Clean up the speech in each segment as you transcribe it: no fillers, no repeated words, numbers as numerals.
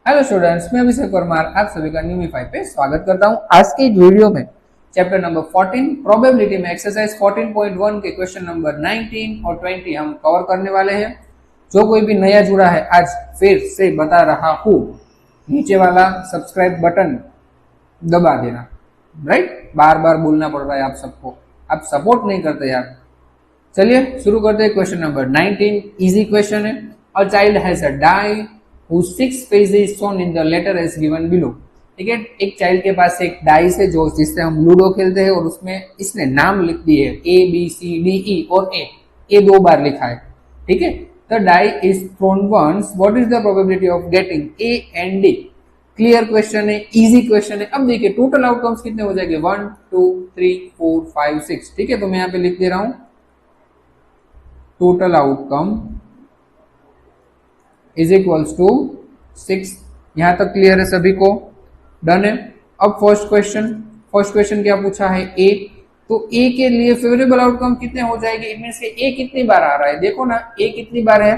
Hello students, मैं अभिषेक परमार आप सभी का न्यूमीफाई पे स्वागत करता हूं। आज के वीडियो में चैप्टर नंबर 14 प्रोबेबिलिटी में एक्सरसाइज 14.1 के क्वेश्चन नंबर 19 और 20 हम कवर करने वाले हैं। जो कोई भी नया जुड़ा है आज फिर से बता रहा हूं, नीचे वाला सब्सक्राइब बटन दबा देना। राइट, बार बार बोलना पड़ रहा है आप सबको, आप सपोर्ट नहीं करते यार। चलिए शुरू करते हैं। क्वेश्चन नंबर 19 इजी क्वेश्चन है। A child has a die whose 6 faces shown in the letter as given below। ठीक है, एक चाइल्ड के पास एक डाइस है जो जिससे हम लूडो खेलते हैं और उसमें इसने नाम लिख दिए A B C D E और ए 2 बार लिखा है। ठीक है, the die is thrown once, what is the probability of getting A and D. Clear question है, इजी क्वेश्चन है। अब देखिए टोटल आउटकम्स कितने हो जाएंगे, 1 2 3 4 5 6। ठीक है, तो मैं यहाँ पे लिख दे रहा हूं total outcome is equals to 6। यहां तक क्लियर है सभी को, डन है। अब फर्स्ट क्वेश्चन क्या पूछा है, ए। तो ए के लिए फेवरेबल आउटकम कितने हो जाएंगे, इट मींस ए कितनी बार आ रहा है, देखो ना ए कितनी बार है,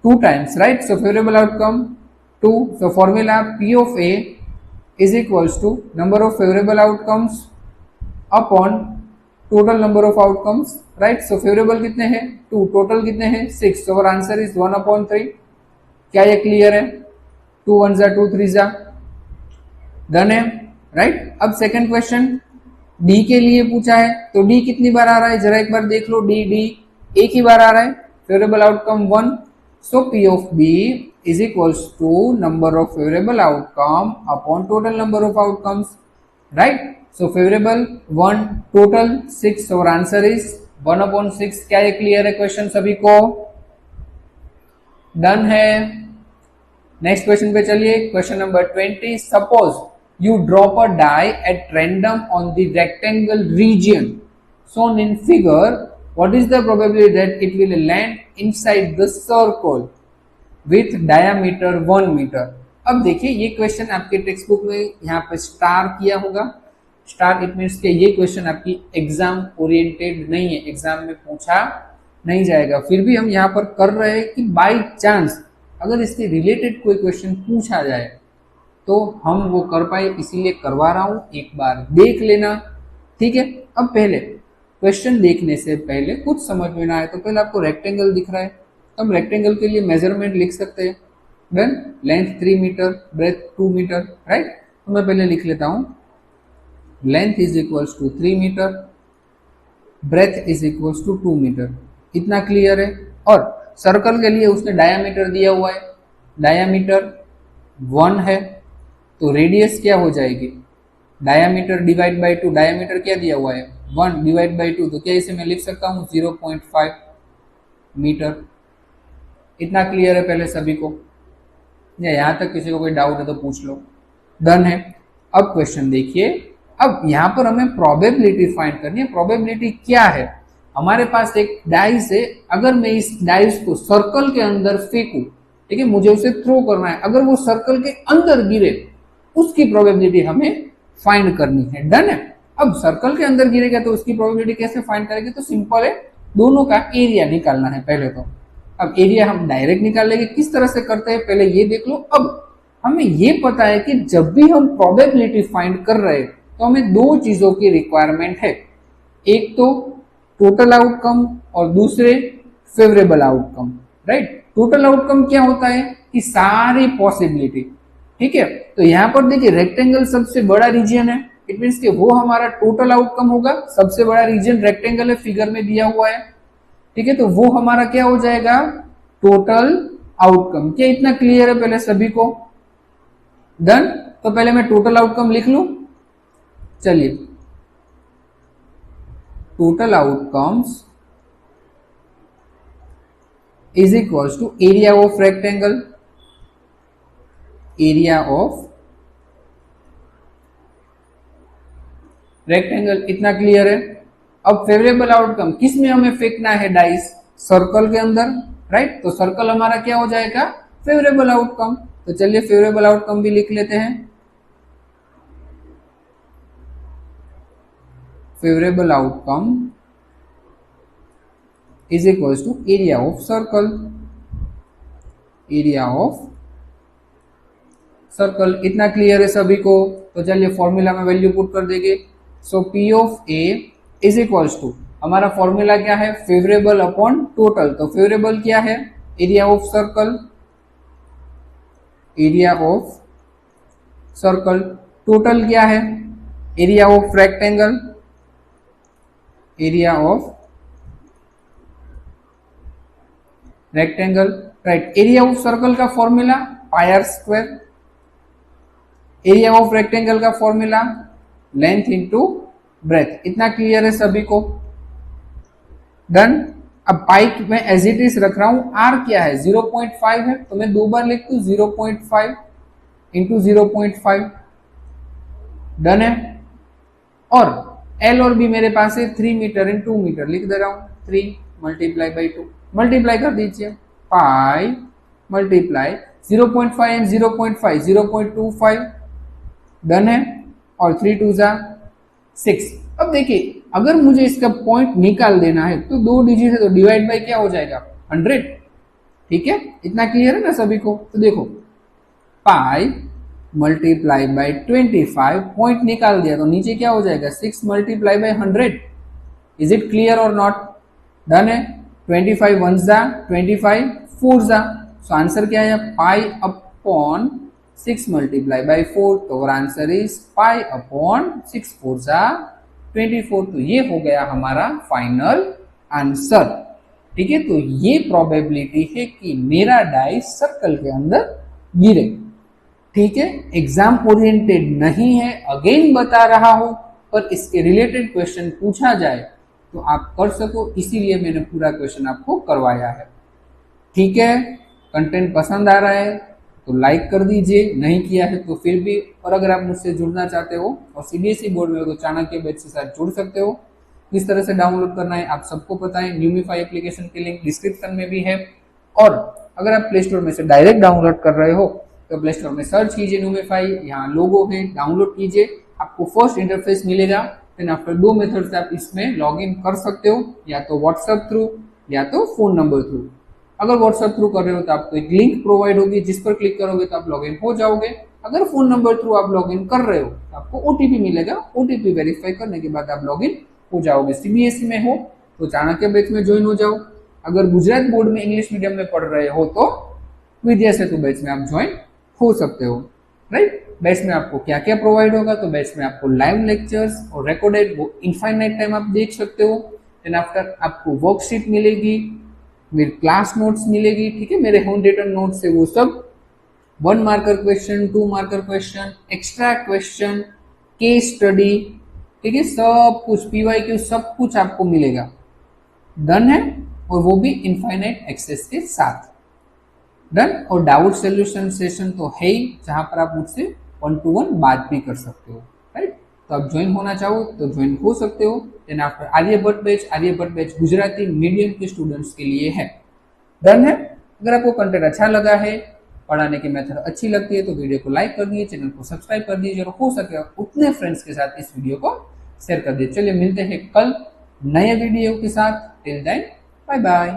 2 times, right. So favourable outcome 2। So formula P of A is equals to number of favourable outcomes upon total number of outcomes, right. So favourable कितने हैं 2, टोटल कितने हैं 6। So our answer is 1/3। क्या ये क्लियर है, 2 1 जा 2 3 जा, done है, राइट। अब सेकंड क्वेश्चन डी के लिए पूछा है, तो डी कितनी बार आ रहा है जरा एक बार देख लो, डी एक ही बार आ रहा है, favourable outcome 1। So P of B is equals to number of favourable outcome upon total number of outcomes, right. So favourable 1, total 6, और आंसर इज 1/6। क्या ये क्लियर है क्वेश्चन सभी को, डन है। नेक्स्ट क्वेश्चन पे चलिए, question number 20। Suppose you drop a die at random on the rectangle region shown in figure, what is the probability that it will land inside the circle with diameter 1 meter। अब देखिए ये question आपके text book में यहाँ पे star किया होगा, star it means के ये क्वेश्चन आपकी एग्जाम ओरिएंटेड नहीं है, एग्जाम में पूछा नहीं जाएगा। फिर भी हम यहाँ पर कर रहे हैं कि बाय चांस अगर इसके रिलेटेड कोई क्वेश्चन पूछा जाए तो हम वो कर पाए, इसीलिए करवा रहा हूं, एक बार देख लेना। ठीक है, अब पहले क्वेश्चन देखने से पहले कुछ समझ में ना आए तो पहले आपको रेक्टेंगल दिख रहा है, तो हम रेक्टेंगल के लिए मेजरमेंट लिख सकते हैं। Then length 3 metre, breadth 2 metre, right. तो मैं पहले लिख लेता हूं length is equals to 3 metre, breadth is equals to 2 metre. इतना क्लियर है। और सर्कल के लिए उसने डायामीटर दिया हुआ है, डायामीटर 1 है, तो रेडियस क्या हो जाएगी, डायामीटर डिवाइड बाय 2, डायामीटर क्या दिया हुआ है 1 डिवाइड बाय 2, तो क्या इसे मैं लिख सकता हूँ 0.5 मीटर। इतना क्लियर है पहले सभी को, या यहाँ तक किसी को कोई डाउट है तो पूछ लो, डन है। अब क्वेश्चन देखिए, अब यहाँ पर हमें प्रोबेबिलिटी फाइंड करनी है। प्रोबेबिलिटी क्या है, हमारे पास एक डाइस है, अगर मैं इस डाइस को सर्कल के अंदर फेंकूं, ठीक है, मुझे उसे थ्रो करना है, अगर वो सर्कल के अंदर गिरे उसकी प्रोबेबिलिटी हमें फाइंड करनी है, डन है। अब सर्कल के अंदर गिरेगा तो उसकी प्रोबेबिलिटी कैसे फाइंड करेंगे, तो सिंपल है, दोनों का एरिया निकालना है पहले तो। अब एरिया हम डायरेक्ट निकाल लेंगे, किस तरह से करते हैं पहले ये देख लो। अब हमें ये पता है कि जब भी हम प्रोबेबिलिटी फाइंड कर रहे हैं तो हमें 2 चीजों की रिक्वायरमेंट है, एक तो टोटल आउटकम और दूसरे favourable outcome, right. Total outcome क्या होता है कि सारी पॉसिबिलिटी, ठीक है। तो यहां पर देखिए रेक्टेंगल सबसे बड़ा रीजन है, इट मींस कि वो हमारा टोटल आउटकम होगा, सबसे बड़ा रीजन रेक्टेंगल है, फिगर में दिया हुआ है, ठीक है। तो वो हमारा क्या हो जाएगा, टोटल आउटकम। क्या इतना क्लियर है पहले सभी को, डन। तो पहले मैं टोटल आउटकम लिख लूं, चलिए total outcomes is equals to area of rectangle, area of rectangle. इतना क्लियर है। अब फेवरेबल आउटकम किस में हमें फेंकना है डाइस, सर्कल के अंदर, राइट। तो सर्कल हमारा क्या हो जाएगा, फेवरेबल आउटकम। तो चलिए फेवरेबल आउटकम भी लिख लेते हैं, favourable outcome is equals to area of circle, area of circle. इतना क्लियर है सभी को? तो चलिए फॉर्मूला में वैल्यू पुट कर देंगे। So P of A is equals to, हमारा फॉर्मूला क्या है, फेवरेबल अपॉन टोटल। तो फेवरेबल क्या है, area of circle, area of circle. Total क्या है, area of rectangle, area of rectangle. Right, area of circle का formula pi r square, area of rectangle का फॉर्मूला लेंथ इंटू ब्रेथ। इतना clear है सभी को? डन। अब पाई में एज इट इज रख रहा हूं, आर क्या है 0.5 है, तो मैं दो बार लिख दूं 0.5 इंटू 0.5। डन है। और एल और बी मेरे पास है 3 मीटर इन 2 मीटर, लिख दे रहा हूं 3 मल्टीप्लाई बाई 2, मल्टीप्लाई कर दीजिए, पाई मल्टीप्लाई 0.5 एंड 0.5 0.25। डन है। और 3 2 जा 6। अब देखिए अगर मुझे इसका पॉइंट निकाल देना है तो दो डिजिट है तो डिवाइड बाय क्या हो जाएगा 100। ठीक है, इतना क्लियर है ना सभी को? तो देखो पाई मल्टीप्लाई बाय 25, पॉइंट निकाल दिया तो नीचे क्या हो जाएगा 6 multiply by 100। Is it clear और नॉट? डन है। 25 वन जा 25 4 जा, सो आंसर क्या है पाई अपॉन 6 मल्टीप्लाई बाय 4, तो आंसर इज पाई अपॉन 6 4 जा 24। तो ये हो गया हमारा फाइनल आंसर। ठीक है, तो ये प्रोबेबिलिटी है कि मेरा डाई सर्कल के अंदर गिरे। ठीक है, एग्जाम ओरिएंटेड नहीं है, अगेन बता रहा हूं, पर इसके रिलेटेड क्वेश्चन पूछा जाए तो आप कर सको, इसीलिए मैंने पूरा क्वेश्चन आपको करवाया है। ठीक है, कंटेंट पसंद आ रहा है तो लाइक कर दीजिए, नहीं किया है तो फिर भी। और अगर आप मुझसे जुड़ना चाहते हो और सीबीएसई बोर्ड में हो तो चाणक्य बैच के साथ जुड़ सकते हो। किस तरह से डाउनलोड करना है आप सबको पता है, न्यूमिफाई एप्लीकेशन की लिंक डिस्क्रिप्शन में भी है। और अगर आप प्ले स्टोर में से डायरेक्ट डाउनलोड कर रहे हो तो प्ले स्टोर में सर्च कीजिए न्यूमिफाई, यहाँ लोगो है, डाउनलोड कीजिए, आपको फर्स्ट इंटरफेस मिलेगा। देन आफ्टर दो मेथड से आप इसमें लॉग इन कर सकते हो, या तो व्हाट्सएप थ्रू या तो फोन नंबर थ्रू। अगर व्हाट्सएप थ्रू कर रहे हो तो आपको एक लिंक प्रोवाइड होगी, जिस पर क्लिक करोगे तो आप लॉग इन हो जाओगे। अगर फोन नंबर थ्रू आप लॉग इन कर रहे हो तो आपको ओटीपी मिलेगा, ओटीपी वेरीफाई करने के बाद आप लॉग इन हो जाओगे। सीबीएसई में हो तो चाणक्य बैच में ज्वाइन हो जाओ, अगर गुजरात बोर्ड में इंग्लिश मीडियम में पढ़ रहे हो तो विद्या सेतु बैच में आप ज्वाइन हो सकते हो। राइट, बैच में आपको क्या क्या प्रोवाइड होगा, तो बैच में आपको लाइव लेक्चर्स और रिकॉर्डेड वो इनफाइनाइट टाइम आप देख सकते हो। देन आफ्टर आपको वर्कशीट मिलेगी, मेरी क्लास नोट्स मिलेगी। ठीक है, मेरे होम रिटन नोट्स है वो सब 1 marker question, 2 marker question, extra question, case study, ठीक है, सब कुछ पीवाईक्यू सब कुछ आपको मिलेगा। डन है, और वो भी इनफाइनाइट एक्सेस के साथ। डन। और डाउट सोल्यूशन सेशन तो है ही, जहां पर आप मुझसे 1 to 1 बात भी कर सकते हो। राइट, तो आप ज्वाइन होना चाहो तो ज्वाइन हो सकते हो। Then after Aryabhatta batch Gujarati medium के स्टूडेंट्स के लिए है। डन है। अगर आपको कंटेंट अच्छा लगा है, पढ़ाने की मेथड अच्छी लगती है तो वीडियो को लाइक कर दीजिए, चैनल को सब्सक्राइब कर दीजिए, और हो सके उतने फ्रेंड्स के साथ इस वीडियो को शेयर कर दीजिए। चलिए मिलते हैं कल नए वीडियो के साथ। Till then bye bye.